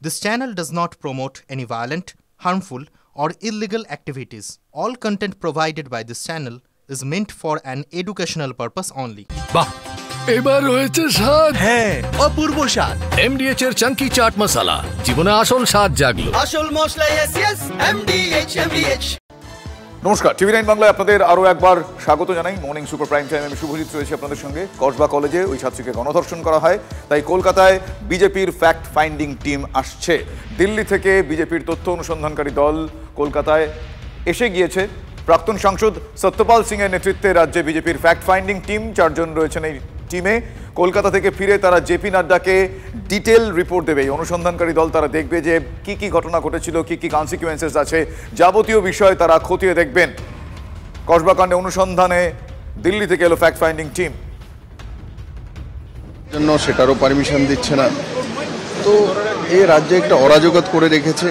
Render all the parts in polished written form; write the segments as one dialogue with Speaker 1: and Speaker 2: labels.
Speaker 1: This channel does not promote any violent, harmful, or illegal activities. All content provided by this channel is meant for an educational purpose only.
Speaker 2: বাহ, এবার হয়েছে স্বাদ।
Speaker 3: হ্যাঁ, অপূর্ব স্বাদ।
Speaker 2: MDH এর চাঙ্কি চাট মশলা, জীবনে আসল স্বাদ জাগলো।
Speaker 3: আসল মশলা yes MDH।
Speaker 4: নমস্কার, TV9 বাংলায় আপনাদের আরও একবার স্বাগত জানাই। মর্নিং সুপার প্রাইম টাইম আমি শুভজিৎ রয়েছি আপনাদের সঙ্গে। কসবা কলেজে ওই ছাত্রীকে গণধর্ষণ করা হয়, তাই কলকাতায় বিজেপির ফ্যাক্ট ফাইন্ডিং টিম আসছে। দিল্লি থেকে বিজেপির তথ্য অনুসন্ধানকারী দল কলকাতায় এসে গিয়েছে। প্রাক্তন সাংসদ সত্যপাল সিং এর নেতৃত্বে রাজ্যে বিজেপির ফ্যাক্ট ফাইন্ডিং টিম 4 জন রয়েছেন এই টিমে। কলকাতা থেকে ফিরে তারা জেপি নাড্ডাকে ডিটেল রিপোর্ট দেবে। এই অনুসন্ধানকারী দল তারা দেখবে যে কি কি ঘটনা ঘটেছিল, কি কি কনসিকুয়েন্সেস আছে, যাবতীয় বিষয় তারা খতিয়ে দেখবেন। কসবা কাণ্ডে অনুসন্ধানে দিল্লি থেকে এলো ফ্যাক্ট ফাইন্ডিং টিম।
Speaker 5: জন্য সেটারও পারমিশন দিচ্ছে না। তো এই রাজ্যে একটা অরাজকতা করে রেখেছে।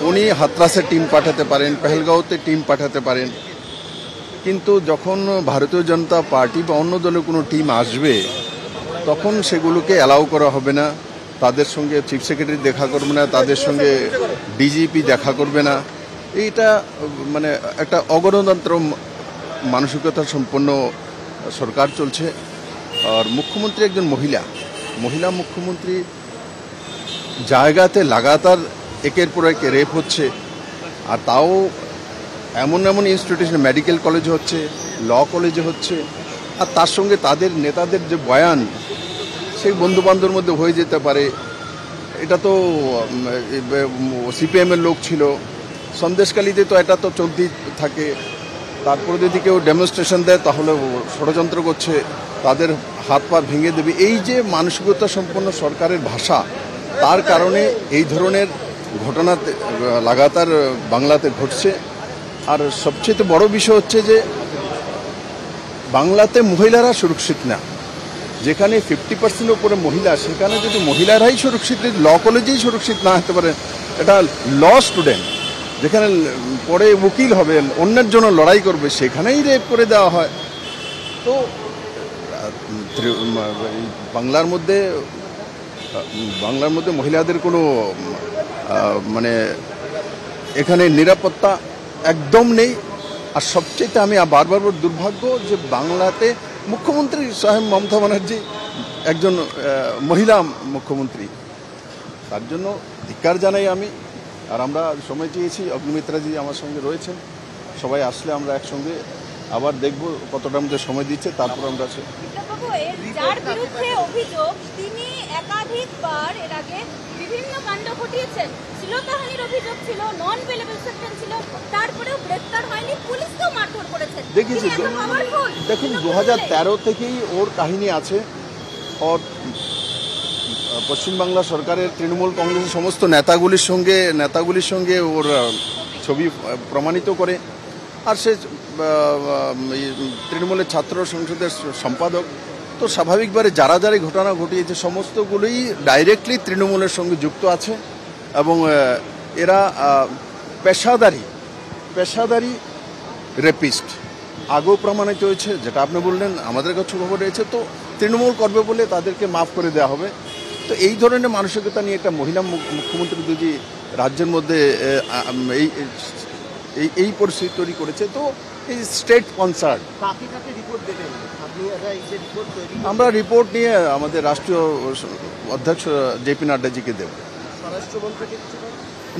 Speaker 5: উনি হাতরাসের টিম পাঠাতে পারেন, পেহেলগাঁওতে টিম পাঠাতে পারেন, কিন্তু যখন ভারতীয় জনতা পার্টি বা অন্য দলের কোনো টিম আসবে তখন সেগুলোকে অ্যালাউ করা হবে না। তাদের সঙ্গে চিফ সেক্রেটারি দেখা করবে না, তাদের সঙ্গে ডিজিপি দেখা করবে না। এইটা মানে একটা অগণতন্ত্র মানসিকতা সম্পন্ন সরকার চলছে। আর মুখ্যমন্ত্রী একজন মহিলা মুখ্যমন্ত্রী, জায়গাতে লাগাতার একের পর এক রেপ হচ্ছে, আর তাও এমন ইনস্টিটিউশন, মেডিকেল কলেজে হচ্ছে, ল কলেজে হচ্ছে, আর তার সঙ্গে তাদের নেতাদের যে বয়ান সেই বন্ধুবান্ধবের মধ্যে হয়ে যেতে পারে। এটা তো সিপিএমের লোক ছিল, সন্দেশকালীতে তো এটা তো চলতেই থাকে। তারপরে যদি কেউ ডেমনস্ট্রেশন দেয় তাহলে ষড়যন্ত্র করছে, তাদের হাত পা ভেঙে দেবে। এই যে মানসিকতা সম্পন্ন সরকারের ভাষা, তার কারণে এই ধরনের ঘটনা লাগাতার বাংলাতে ঘটছে। আর সবচেয়ে বড় বিষয় হচ্ছে যে বাংলাতে মহিলারা সুরক্ষিত না। যেখানে 50% উপরে মহিলা, সেখানে যদি মহিলারাই সুরক্ষিত, ল কলেজেই সুরক্ষিত না হতে পারে, এটা ল স্টুডেন্ট যেখানে পরে উকিল হবে, অন্যের জন্য লড়াই করবে, সেখানেই রেপ করে দেওয়া হয়। তো বাংলার মধ্যে মহিলাদের কোনো মানে এখানে নিরাপত্তা একদম নেই। আর সবচেয়ে আমি বারবার দুর্ভাগ্য যে বাংলাতে মুখ্যমন্ত্রী স্বয়ং মমতা ব্যানার্জি একজন মহিলা মুখ্যমন্ত্রী, তার জন্য ধিক্কার জানাই আমি। আর আমরা সময় চেয়েছি, অগ্নিমিত্রাজি আমার সঙ্গে রয়েছেন, সবাই আসলে আমরা একসঙ্গে আবার দেখব কতটা আমাদের সময় দিচ্ছে, তারপর আমরা
Speaker 6: যার বিরুদ্ধে অভিযোগ তিনি একাধিকবার এর আগে বিভিন্ন কাণ্ড ঘটিয়েছেন, শ্লীলতাহানির অভিযোগ ছিল, নন বেলেবল সেকশন ছিল, তারপরেও গ্রেফতার হয়নি, পুলিশকেও মারধর করেছেন।
Speaker 5: দেখেছি, দেখুন 2013 থেকেই ওর কাহিনী আছে। ওর পশ্চিমবাংলা সরকারের তৃণমূল কংগ্রেসের সমস্ত নেতাগুলির সঙ্গে ওর ছবি প্রমাণিত করে। আর সে তৃণমূলের ছাত্র সংসদের সম্পাদক। তো স্বাভাবিকভাবে যারা ঘটনা ঘটিয়েছে সমস্তগুলোই ডাইরেক্টলি তৃণমূলের সঙ্গে যুক্ত আছে, এবং এরা পেশাদারি রেপিস্ট আগেও প্রমাণিত হয়েছে। যেটা আপনি বললেন, আমাদের কাছে খবর রয়েছে। তো তৃণমূল করবে বলে তাদেরকে মাফ করে দেওয়া হবে। তো এই ধরনের মানসিকতা নিয়ে একটা মহিলা মুখ্যমন্ত্রী যদি রাজ্যের মধ্যে এই পরিস্থিতি তৈরি করেছে, তো এই স্টেট কনসার্ন। আমরা রিপোর্ট নিয়ে আমাদের রাষ্ট্রীয় অধ্যক্ষ জেপি নাড্ডাজিকে দেব।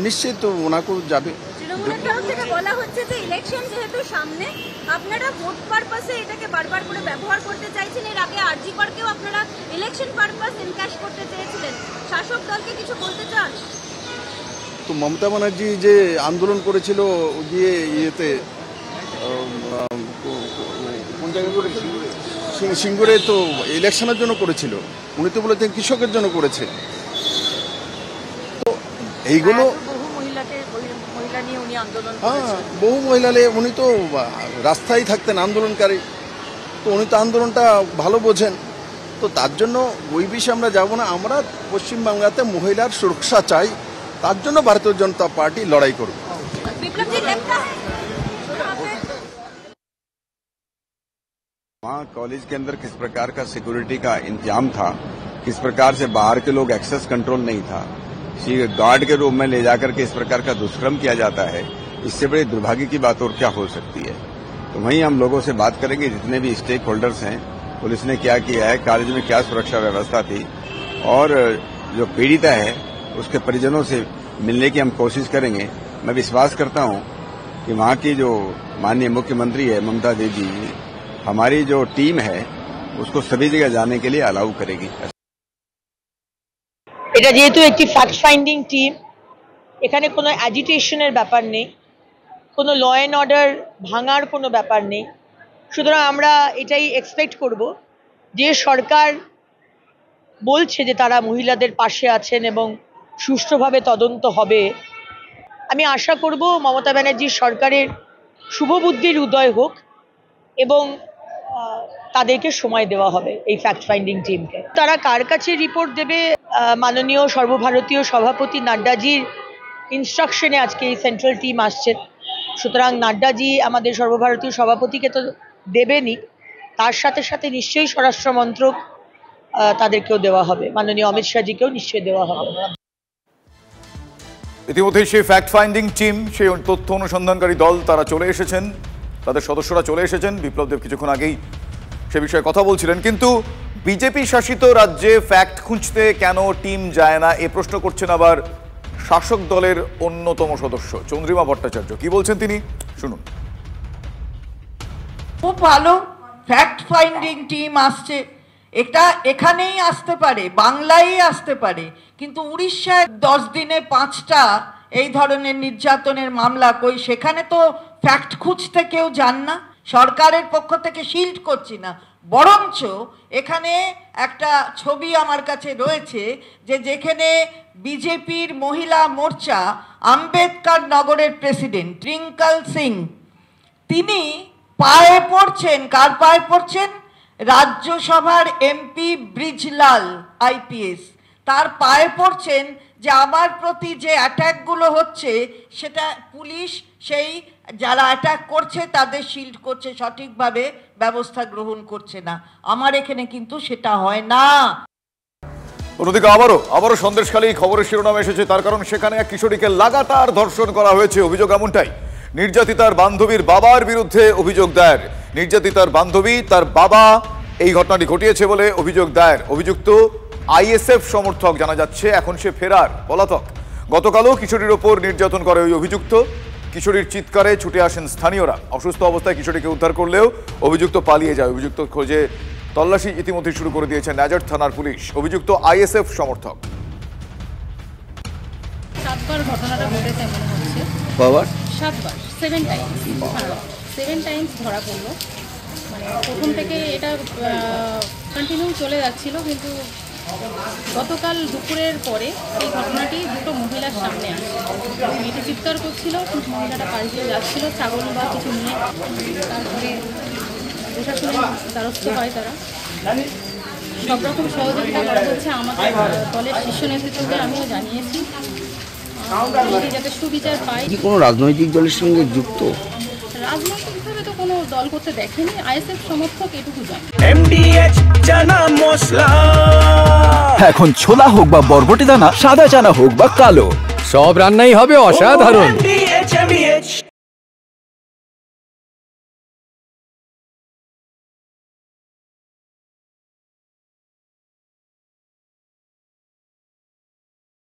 Speaker 5: নিশ্চিত ওনাকেও যাবে।
Speaker 6: তৃণমূলের তরফ থেকে বলা হচ্ছে যে ইলেকশন যেহেতু সামনে, আপনারা ভোট পারপাসে এটাকে বারবার করে ব্যবহার করতে চাইছেন। এর আগে আরজি করকেও আপনারা ইলেকশন পারপাস এনক্যাশ করতে চেয়েছিলেন। শাসক দলকে কিছু বলতে চান?
Speaker 5: তো মমতা ব্যানার্জি যে আন্দোলন করেছিল গিয়ে ইয়েতে কোন জায়গায় করেছিল, সিঙ্গুরে, তো ইলেকশনের জন্য করেছিল। উনি তো বলেছেন কৃষকের জন্য করেছে। তো এইগুলো বহু মহিলা নিয়ে উনি তো রাস্তায় থাকতেন আন্দোলনকারী। তো উনি তো আন্দোলনটা ভালো বোঝেন। তো তার জন্য ওই বিষয়ে আমরা যাব না। আমরা পশ্চিমবাংলাতে মহিলার সুরক্ষা চাই, তার জন্য ভারতীয় জনতা পার্টি লড়াই করবে।
Speaker 7: वहाँ कॉलेज के अंदर किस प्रकार का सिक्योरिटी का इंतजाम था, किस प्रकार से बाहर के लोग एक्सेस कंट्रोल नहीं था, किसी गार्ड के रूप में ले जाकर के इस प्रकार का दुष्कर्म किया जाता है, इससे बड़ी दुर्भाग्य की बात और क्या हो सकती है। तो वहीं हम लोगों से बात करेंगे, जितने भी स्टेक होल्डर्स हैं, पुलिस ने क्या किया है, कॉलेज में क्या सुरक्षा व्यवस्था थी, और जो पीड़िता है उसके परिजनों से मिलने की हम कोशिश करेंगे। मैं विश्वास करता हूं कि वहां की जो माननीय मुख्यमंत्री है ममता दीदी, हमारी जो टीम है उसको सभी जगह जाने के लिए अलाउ करेगी।
Speaker 8: এটা যেহেতু একটি ফ্যাক্ট ফাইন্ডিং টিম, এখানে কোনো অ্যাজিটেশনের ব্যাপার নেই, কোনো ল অ্যান্ড অর্ডার ভাঙার কোনো ব্যাপার নেই। সুতরাং আমরা এটাই এক্সপেক্ট করব যে সরকার বলছে যে তারা মহিলাদের পাশে আছেন এবং সুষ্ঠুভাবে তদন্ত হবে। আমি আশা করব মমতা ব্যানার্জির সরকারের শুভবুদ্ধির উদয় হোক এবং তাদেরকে সময় দেওয়া হবে এই ফ্যাক্ট ফাইন্ডিং টিমকে। তারা কার কাছে রিপোর্ট দেবে, মাননীয় সর্বভারতীয় সভাপতি নাড্ডাজির ইনস্ট্রাকশনে আজকে এই সেন্ট্রাল টিম আসছে। সুতরাং নাড্ডাজি আমাদের সর্বভারতীয় সভাপতিকে তো দেবেনই, তার সাথে সাথে নিশ্চয়ই স্বরাষ্ট্রমন্ত্রক তাদেরকেও দেওয়া হবে, মাননীয় অমিত শাহজিকেও নিশ্চয়ই দেওয়া হবে।
Speaker 4: ইতিমধ্যে সেই ফ্যাক্ট ফাইন্ডিং টিম, সেই তথ্য অনুসন্ধানকারী দল তারা চলে এসেছেন, তাদের সদস্যরা চলে এসেছেন। বিপ্লবদেব কিছুক্ষণ আগেই সে বিষয়ে কথা বলছিলেন। কিন্তু বিজেপি শাসিত রাজ্যে ফ্যাক্ট খুঁজতে কেন টিম যায় না, এ প্রশ্ন করছেন আবার শাসক দলের অন্যতম সদস্য চন্দ্রিমা ভট্টাচার্য। কি বলছেন তিনি, শুনুন।
Speaker 9: খুব ভালো ফ্যাক্ট ফাইন্ডিং টিম আসছে, এটা এখানেই আসতে পারে, বাংলায় আসতে পারে, কিন্তু উড়িষ্যায় 10 দিনে 5টা এই ধরনের নির্যাতনের মামলা, কই সেখানে তো ফ্যাক্ট খুঁজতে কেউ যান না। সরকারের পক্ষ থেকে শিল্ড করছি না, বরঞ্চ এখানে একটা ছবি আমার কাছে রয়েছে যে যেখানে বিজেপির মহিলা মোর্চা আম্বেদকর নগরের প্রেসিডেন্ট ট্রিঙ্কল সিং, তিনি পায়ে পড়ছেন, কার পায়ে পড়ছেন? রাজ্যসভার এমপি ব্রিজলাল আইপিএস, তার পায়ে পড়ছেন যে আমার প্রতি যে অ্যাটাকগুলো হচ্ছে সেটা পুলিশ সেই যারা অ্যাটাক করছে তাদের শিল্ড করছে, সঠিকভাবে ব্যবস্থা গ্রহণ করছে না। আমার এখানে কিন্তু সেটা হয় না।
Speaker 4: অন্যদিকে আবারও সন্দেশখালী খবরের শিরোনামে এসেছে, তার কারণ সেখানে এক কিশোরীকে লাগাতার ধর্ষণ করা হয়েছে। অভিযোগ এমনটাই, নির্যাতিতার বান্ধবীর বাবার বিরুদ্ধে অভিযোগ দায়ের। নির্যাতিতার বান্ধবী, তার বাবা এই ঘটনাটি ঘটিয়েছে বলে অভিযোগ দায়ের। অভিযুক্ত আইএসএফ সমর্থক জানা যাচ্ছে, এখন সে ফেরার, পলাতক। গতকালও কিশোরীর ওপর নির্যাতন করে ওই অভিযুক্ত। কিশোরীর চিৎকারে ছুটে আসেন স্থানীয়রা। অসুস্থ অবস্থায় কিশোরীকে উদ্ধার করলেও অভিযুক্ত পালিয়ে যায়। অভিযুক্ত খোঁজে তল্লাশি ইতিমধ্যে শুরু করে দিয়েছে নাজার থানার পুলিশ। অভিযুক্ত আইএসএফ সমর্থক।
Speaker 6: 7বার ঘটনাটা ঘটেছে মনে হচ্ছে। 7বার, 7 টাইমস ধরা পড়লো। মানে প্রথম থেকে এটা কন্টিনিউ চলে যাচ্ছিল, কিন্তু গতকাল দুপুরের পরে এই ঘটনাটি দুটো মহিলার সামনে আসে। মেয়েটি চিৎকার করছিল, কিন্তু মহিলাটা পাল্টিয়ে যাচ্ছিল ছাগল বা কিছু নিয়ে। তারপরে প্রশাসনের দ্বারস্থ হয় তারা। সব রকম সহযোগিতা করা হচ্ছে আমাদের দলের শীর্ষ নেতৃত্বদের, আমিও জানিয়েছি যাতে সুবিচার পায়।
Speaker 10: কি কোনো রাজনৈতিক দলের সঙ্গে যুক্ত?
Speaker 6: রাজনৈতিকভাবে তো কোনো দল করতে দেখেনি, আইএসএফ সমর্থক এটুকু জানি।
Speaker 3: MDH চানা মশলা,
Speaker 11: এখন ছোলা হোক বা বরবটি দানা, সাদা চানা হোক বা কালো,
Speaker 2: সব রান্নাই হবে অসাধারণ।
Speaker 3: MDH